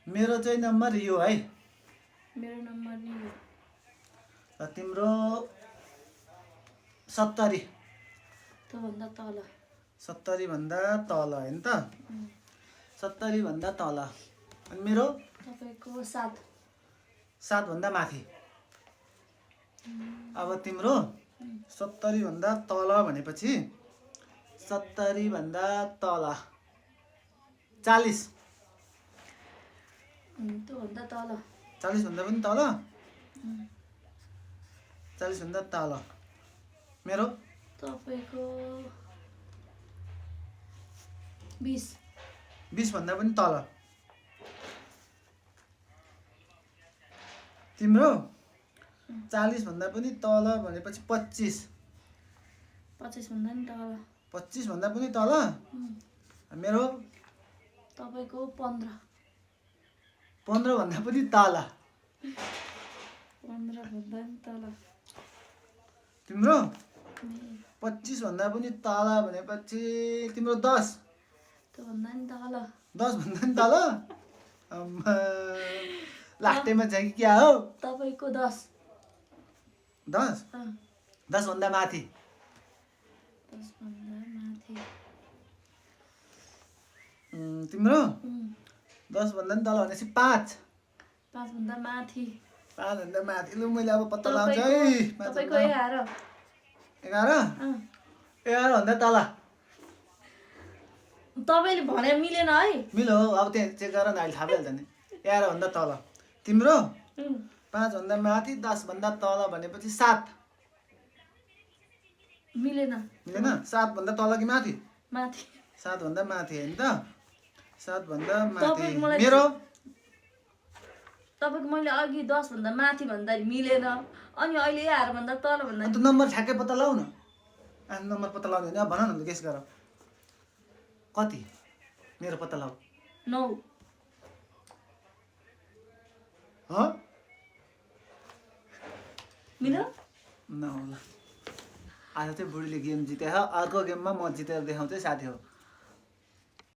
मेरो चाहिँ नम्बर यो है। मेरो नम्बर नि यो। र तिम्रो 70। त्योभन्दा तल। 70 भन्दा तल हैन त? 70 भन्दा तल। अनि मेरो तपाईको 7। 7 भन्दा माथि। अब तिम्रो 70 भन्दा तल भनेपछि 70 भन्दा तल 40। त्योभन्दा तल। 40 भन्दा पनि तल? 40 भन्दा तल। मेरो तपाईको 20। 20 भन्दा पनि तल। तिम्रो 40 भन्दा पनि तल भनेपछि 25। 25 भन्दा पनि तल। 25 भन्दा पनि तल? मेरो तपाईको 15। 15 भन्दा पनि तल। 15 भन्दा पनि तल। तिम्रो 25 भन्दा पनि तल भनेपछि तिम्रो 10। त्योभन्दा पनि तल। 10 भन्दा पनि तल? अम्मा लास्टैमा छ कि क्या हो? तपाईको 10। 10? 10 भन्दा माथि। 10 भन्दा माथि। तिम्रो 10 भन्दा पनि तल भनेपछि 5। 5 भन्दा माथि। 5 भन्दा माथि। लु मैले अब पत्ता लगाउँछु है। तपाईको 11। 11? 11 भन्दा तल। तपाईले भने मिलेन है। मिल्यो अब त्यहाँ चेक गर न, अहिले थाहा भइहाल्छ नि। 11 भन्दा तल। तिम्रो 5 भन्दा माथि 10 भन्दा तल भनेपछि 7। मिलेन। मिलेन? 7 भन्दा तल कि माथि? माथि। 7 भन्दा माथि हैन त? 7 भन्दा माथि। तपाईको मलाई मेरो तपाईको मैले अघि 10 भन्दा माथि भन्दा मिलेन, अनि अहिले 11 भन्दा तल भन्दा अन्त नम्बर ठ्याक्कै पत्ता लगाउ न। नम्बर पत्ता लगाउने भने अब भन न, गेस गर। कति? मेरो पत्ता लगाऊ। 9। ह? मिल्यो? 9 ल। आज चाहिँ बुढीले गेम जिते, अर्को गेममा म जितेर देखाउँछु है साथी हो।